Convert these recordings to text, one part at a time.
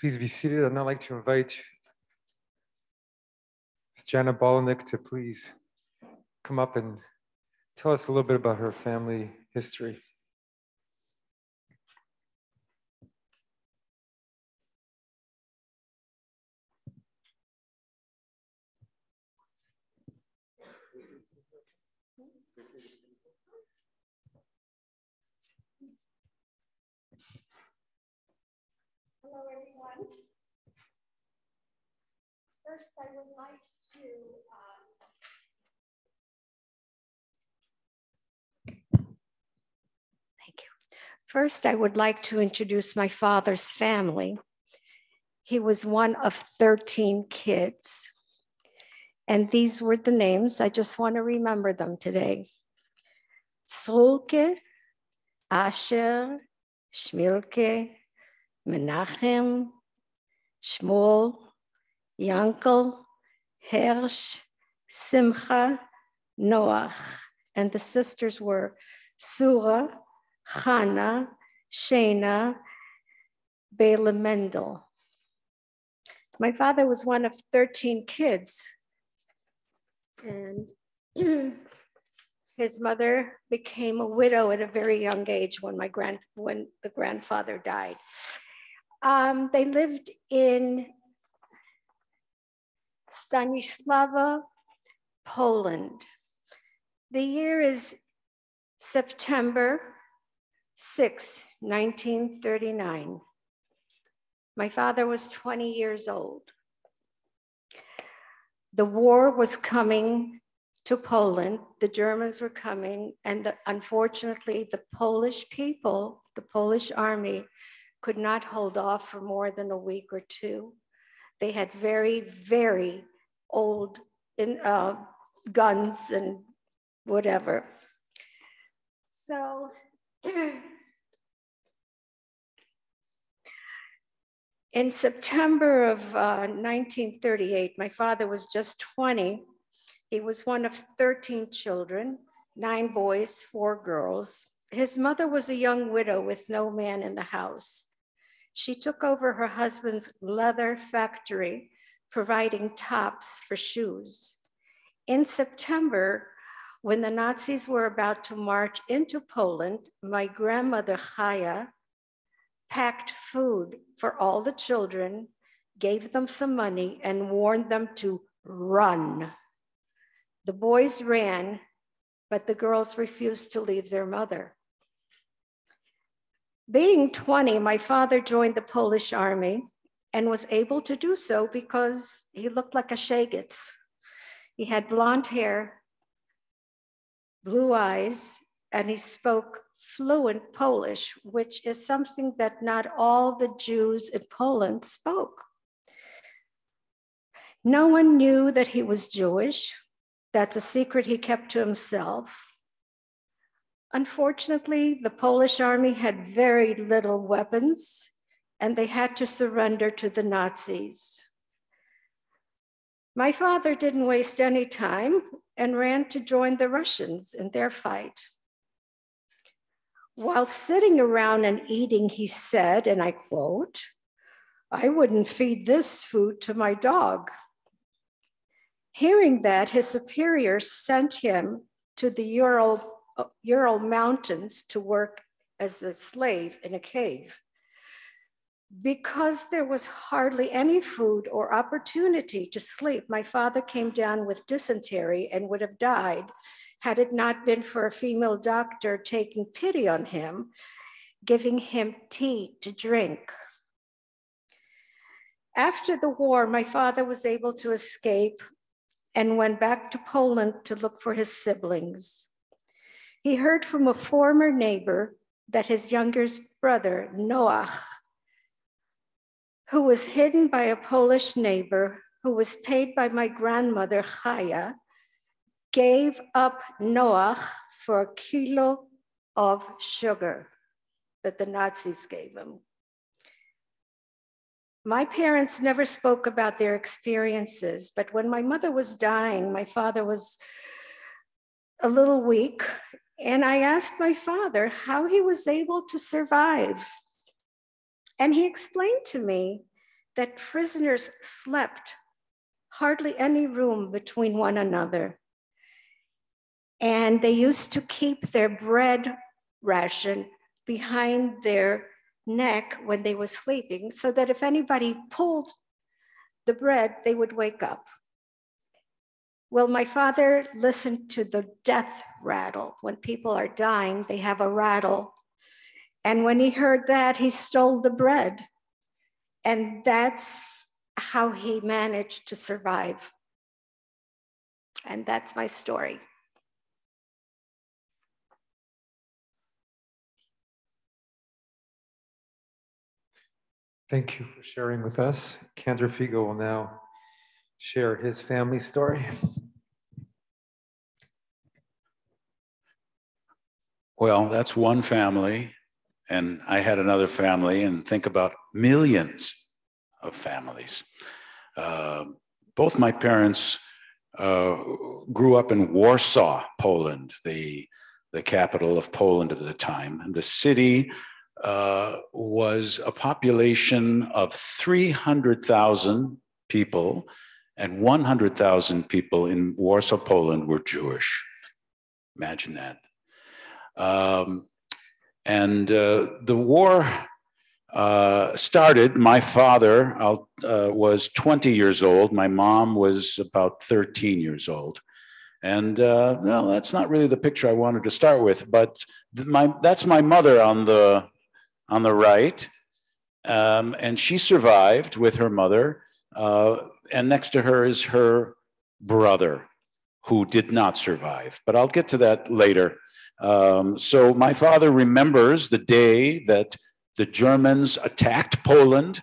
Please be seated. I'd now like to invite Janet Bolonik to please come up and tell us a little bit about her family history. Hello, everyone. First, I would like to thank you. First, I would like to introduce my father's family. He was one of 13 kids, and these were the names. I just want to remember them today: Sulke, Asher, Shmilke, Menachem, Shmuel, Yankel, Hersh, Simcha, Noach, and the sisters were Surah, Chana, Shena, Bela Mendel. My father was one of 13 kids, and his mother became a widow at a very young age when the grandfather died. They lived in Stanislawa, Poland. The year is September 6, 1939. My father was 20 years old. The war was coming to Poland. The Germans were coming, and unfortunately, the Polish people, the Polish army, could not hold off for more than a week or two. They had very, very old guns and whatever. So in September of 1938, my father was just 20. He was one of 13 children, 9 boys, 4 girls. His mother was a young widow with no man in the house. She took over her husband's leather factory, providing tops for shoes. In September, when the Nazis were about to march into Poland, my grandmother, Chaya, packed food for all the children, gave them some money, and warned them to run. The boys ran, but the girls refused to leave their mother. Being 20, my father joined the Polish army and was able to do so because he looked like a Shagets. He had blonde hair, blue eyes, and he spoke fluent Polish, which is something that not all the Jews in Poland spoke. No one knew that he was Jewish. That's a secret he kept to himself. Unfortunately, the Polish army had very little weapons, and they had to surrender to the Nazis. My father didn't waste any time and ran to join the Russians in their fight. While sitting around and eating, he said, and I quote, "I wouldn't feed this food to my dog." Hearing that, his superiors sent him to the Ural Mountains to work as a slave in a cave. Because there was hardly any food or opportunity to sleep, my father came down with dysentery and would have died had it not been for a female doctor taking pity on him, giving him tea to drink. After the war, my father was able to escape and went back to Poland to look for his siblings. He heard from a former neighbor that his younger brother, Noach, who was hidden by a Polish neighbor who was paid by my grandmother, Chaya, gave up Noach for a kilo of sugar that the Nazis gave him. My parents never spoke about their experiences, but when my mother was dying, my father was a little weak, and I asked my father how he was able to survive. And he explained to me that prisoners slept hardly any room between one another. And they used to keep their bread ration behind their neck when they were sleeping, so that if anybody pulled the bread, they would wake up. Well, my father listened to the death rattle. When people are dying, they have a rattle. And when he heard that, he stole the bread. And that's how he managed to survive. And that's my story. Thank you for sharing with us. Cantor Figa will now share his family story. Well, that's one family, and I had another family, and think about millions of families. Both my parents grew up in Warsaw, Poland, the capital of Poland at the time. And the city was a population of 300,000 people, and 100,000 people in Warsaw, Poland were Jewish. Imagine that. The war started. My father was 20 years old. My mom was about 13 years old. And no, that's not really the picture I wanted to start with, but that's my mother on the right. And she survived with her mother. And next to her is her brother, who did not survive. But I'll get to that later. So my father remembers the day that the Germans attacked Poland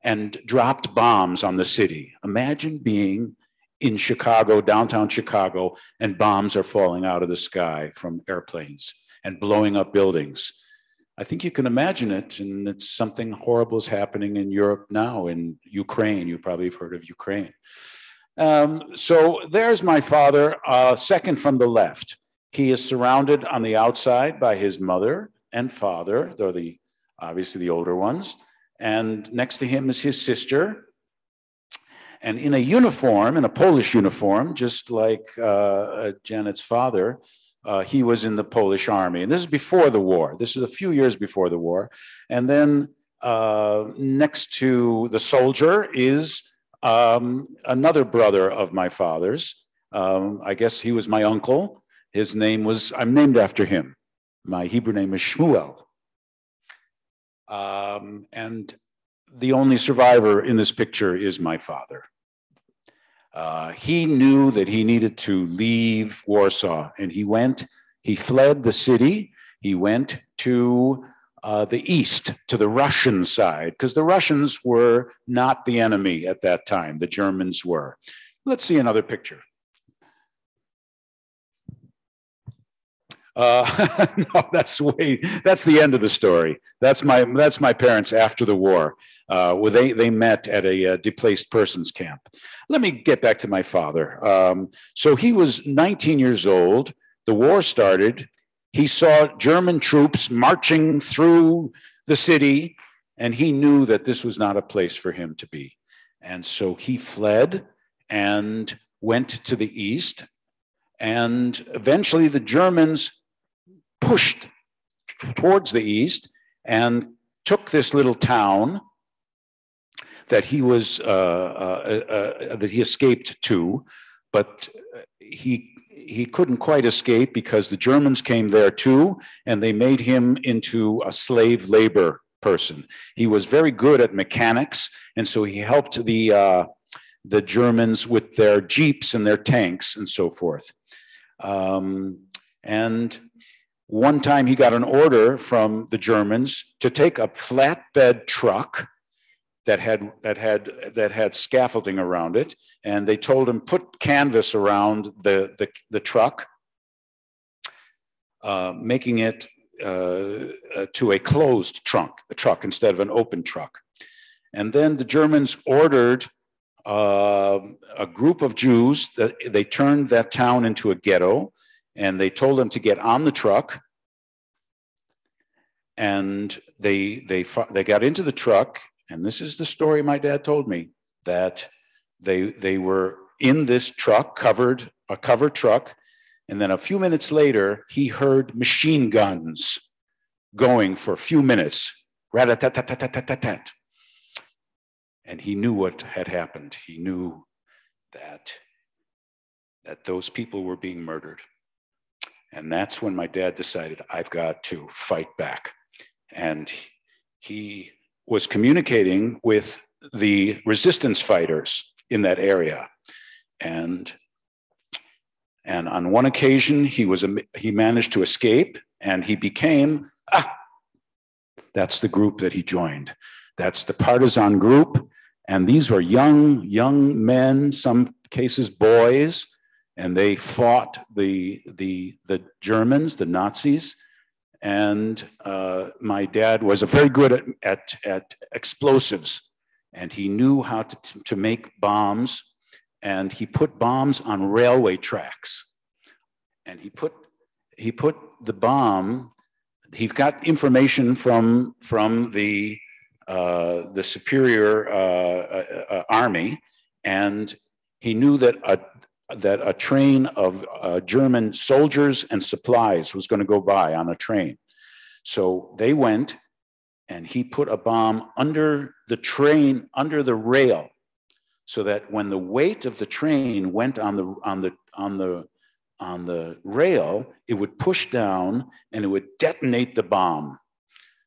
and dropped bombs on the city. Imagine being in Chicago, downtown Chicago, and bombs are falling out of the sky from airplanes and blowing up buildings. I think you can imagine it, and it's something horrible is happening in Europe now, in Ukraine. You probably have heard of Ukraine. So there's my father, second from the left. He is surrounded on the outside by his mother and father. They're obviously the older ones. And next to him is his sister. And in a uniform, in a Polish uniform, just like Janet's father, he was in the Polish army. And this is before the war. This is a few years before the war. And then next to the soldier is another brother of my father's. I guess he was my uncle. His name was, I'm named after him. My Hebrew name is Shmuel. And the only survivor in this picture is my father. He knew that he needed to leave Warsaw, and he fled the city. He went to the east, to the Russian side, because the Russians were not the enemy at that time. The Germans were. Let's see another picture. No, that's the end of the story. That's my parents after the war. They met at a displaced persons camp. Let me get back to my father. So he was 19 years old. The war started. He saw German troops marching through the city, and he knew that this was not a place for him to be. And so he fled and went to the east. And eventually the Germans pushed towards the east and took this little town that he was that he escaped to, but he couldn't quite escape because the Germans came there too, and they made him into a slave labor person. He was very good at mechanics, and so he helped the Germans with their jeeps and their tanks and so forth. And one time he got an order from the Germans to take a flatbed truck that had scaffolding around it, and they told him put canvas around the truck, making it to a closed truck instead of an open truck. And then the Germans ordered a group of Jews that they turned that town into a ghetto. And they told them to get on the truck, and they got into the truck, and this is the story my dad told me, that they were in this truck, a covered truck, and then a few minutes later, he heard machine guns going for a few minutes, rat-a-tat-tat-tat-tat-tat. And he knew what had happened. He knew that those people were being murdered. And that's when my dad decided, I've got to fight back. And he was communicating with the resistance fighters in that area. And on one occasion, he managed to escape, and he became, that's the group that he joined. That's the partisan group. And these were young men, some cases boys, and they fought the Germans, the Nazis. And my dad was very good at explosives, and he knew how to make bombs. And he put bombs on railway tracks. And he put the bomb. He got information from the superior army, and he knew that a train of German soldiers and supplies was going to go by on a train. So they went, and he put a bomb under the train, under the rail, so that when the weight of the train went on the rail, it would push down and it would detonate the bomb.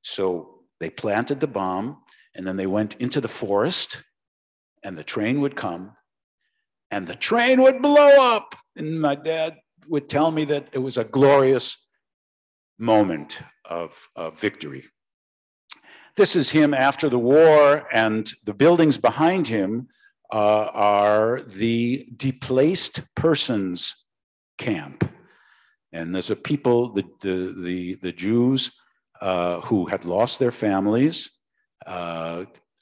So they planted the bomb, and then they went into the forest, and the train would come, and the train would blow up. And my dad would tell me that it was a glorious moment of victory. This is him after the war, and the buildings behind him are the displaced persons camp. And there's a people, the Jews who had lost their families,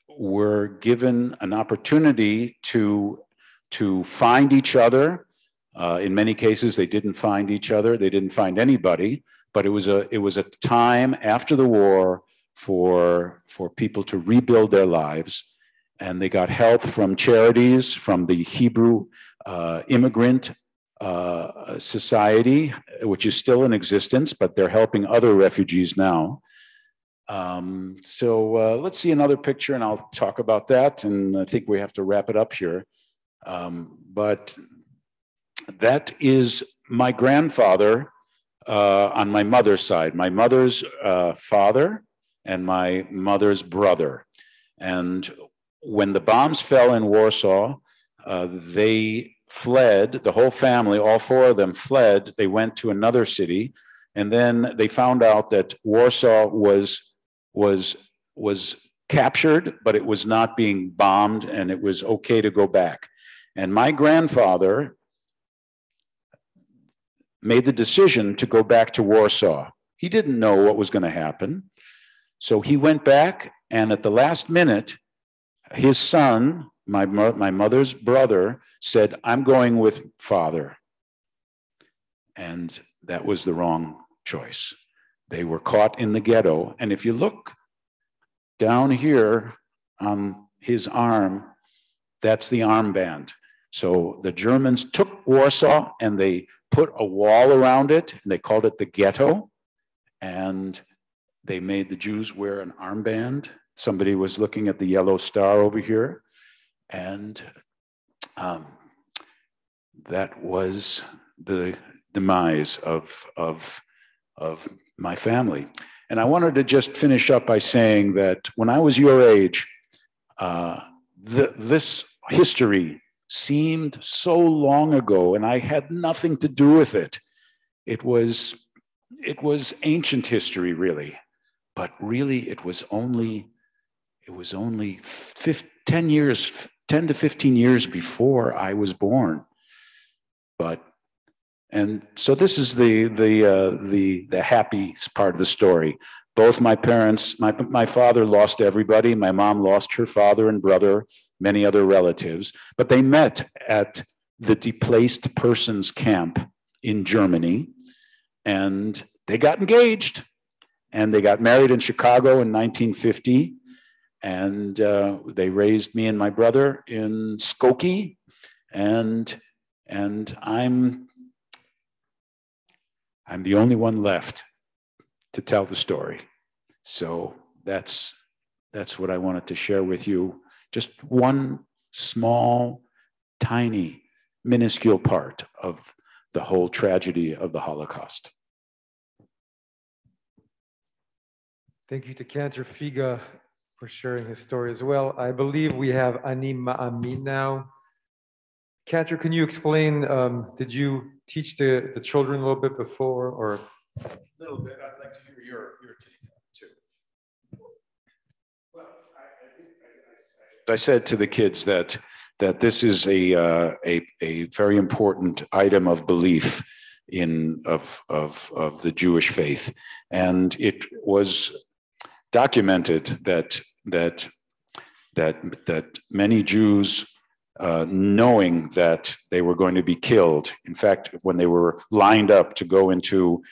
were given an opportunity to find each other. In many cases, they didn't find each other. They didn't find anybody. But it was a time after the war for people to rebuild their lives. And they got help from charities, from the Hebrew Immigrant Society, which is still in existence, but they're helping other refugees now. So let's see another picture, and I'll talk about that. And I think we have to wrap it up here. But that is my grandfather on my mother's side, my mother's father and my mother's brother. And when the bombs fell in Warsaw, they fled, the whole family, all four of them fled. They went to another city, and then they found out that Warsaw was captured, but it was not being bombed, and it was okay to go back. And my grandfather made the decision to go back to Warsaw. He didn't know what was going to happen. So he went back, and at the last minute, his son, my mother's brother, said, I'm going with father. And that was the wrong choice. They were caught in the ghetto. And if you look down here on his arm, that's the armband. So the Germans took Warsaw and they put a wall around it, and they called it the ghetto. And they made the Jews wear an armband. Somebody was looking at the yellow star over here. And that was the demise of my family. And I wanted to just finish up by saying that when I was your age, this history seemed so long ago, and I had nothing to do with it. It was ancient history, really, but really it was only 10 to 15 years before I was born. And so this is the happy part of the story. Both my parents, my father lost everybody. My mom lost her father and brother, many other relatives, but they met at the displaced persons camp in Germany, and they got engaged, and they got married in Chicago in 1950. and they raised me and my brother in Skokie, and I'm the only one left to tell the story. So that's what I wanted to share with you. Just one small, tiny, minuscule part of the whole tragedy of the Holocaust. Thank you to Cantor Figa for sharing his story as well. I believe we have Ani Ma'amin now. Cantor, can you explain, did you teach the children a little bit before, or? A little bit. I'd like to hear your take on it too. Well, I said to the kids that this is a very important item of belief of the Jewish faith, and it was documented that many Jews, knowing that they were going to be killed, in fact, when they were lined up to go into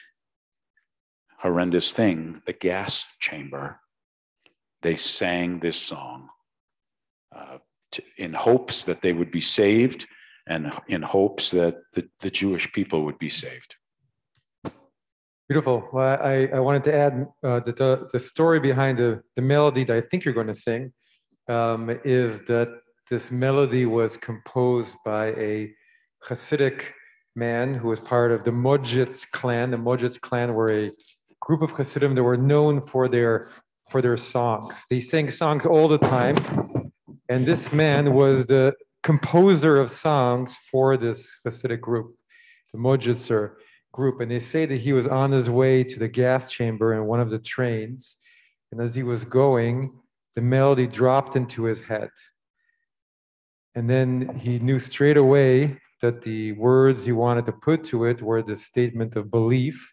horrendous thing, the gas chamber, they sang this song in hopes that they would be saved and in hopes that the Jewish people would be saved. Beautiful. Well, I wanted to add that the story behind the melody that I think you're going to sing is that this melody was composed by a Hasidic man who was part of the Mojitz clan. The Mojitz clan were a group of Hasidim that were known for their songs. They sang songs all the time, and this man was the composer of songs for this Hasidic group, the Mojitzer group. And they say that he was on his way to the gas chamber in one of the trains, and as he was going, the melody dropped into his head. And then he knew straight away that the words he wanted to put to it were the statement of belief.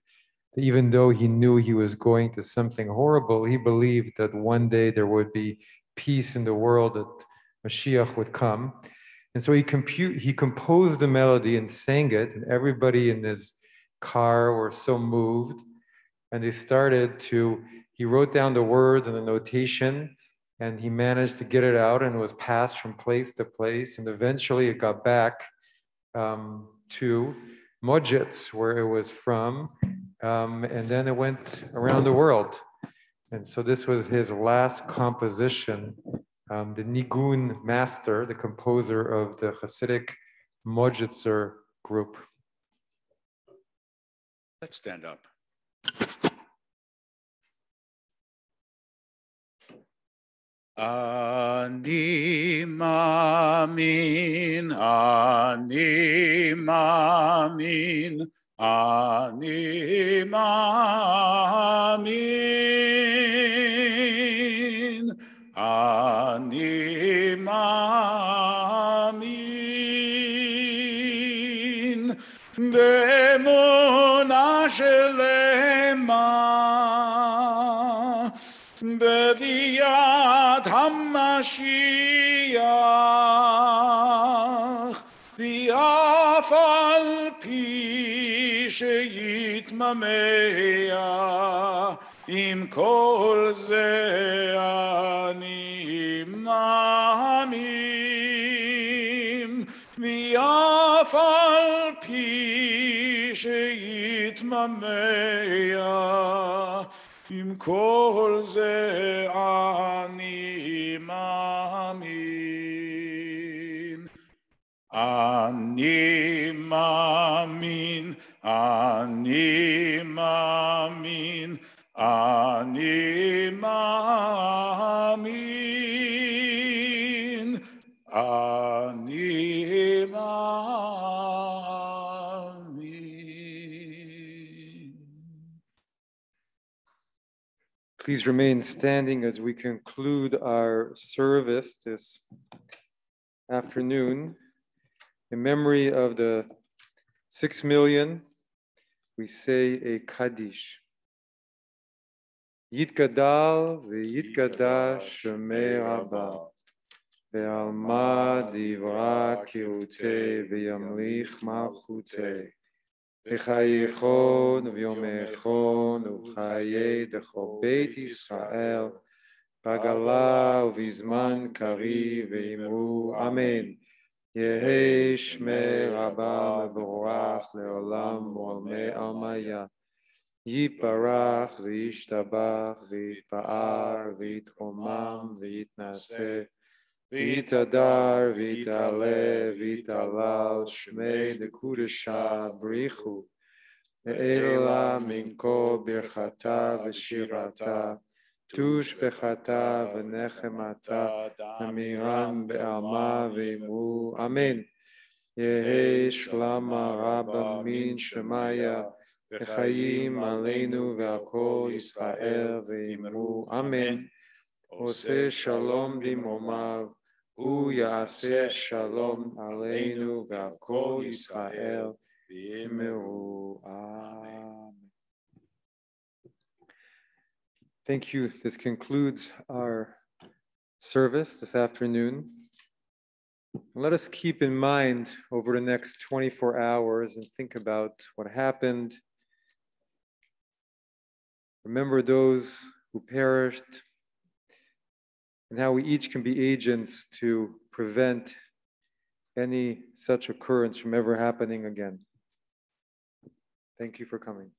That even though he knew he was going to something horrible, he believed that one day there would be peace in the world, that Mashiach would come. And so he composed the melody and sang it, and everybody in his car were so moved. And he wrote down the words and the notation, and he managed to get it out, and it was passed from place to place. And eventually it got back to Mojitz, where it was from. And then it went around the world. And so this was his last composition, the Nigun master, the composer of the Hasidic Mojitzer group. Let's stand up. Ani Ma'amin, Ani Ma'amin, Ani Ma'amin, Ani Ma'amin, Be'emunah shelema, Be'viat HaMashiach, V'af al pi she'yitmamea, Im kol ze ani ma'amin, V'af al pi she'yitmamea, Im kol ze ani ma'amin. Ani ma'amin, ani ma'amin, ani ma'amin, ani ma'amin. Please remain standing as we conclude our service this afternoon. In memory of the 6 million, we say a Kaddish. Yitgadal v'yitgadash shemei Rabba, ve'alma divra kirutei v'yamlich malchutei, v'chayechon v'yomechon v'chayei dechol Beit Yisrael, בגלה ובזמן קריב ואמרו אמן. יהי שמי רבה מבורך לעולם ועולמי עלמיה. יתברך וישתבח ויתפאר ויתרומם ויתנשא ויתהדר ויתעלה ויתהלל שמי דקודשה בריחו. אלא מן כל ברכתה ושירתה תושבחתה ונחמתה אמירן בעלמה ואמרו אמן. יהי שלמה רבה מן שמיה וחיים עלינו ועל כל ישראל ואמרו אמן. עושה שלום במרומיו הוא יעשה שלום עלינו ועל כל ישראל ואמרו אמן. Thank you. This concludes our service this afternoon. Let us keep in mind over the next 24 hours and think about what happened. Remember those who perished and how we each can be agents to prevent any such occurrence from ever happening again. Thank you for coming.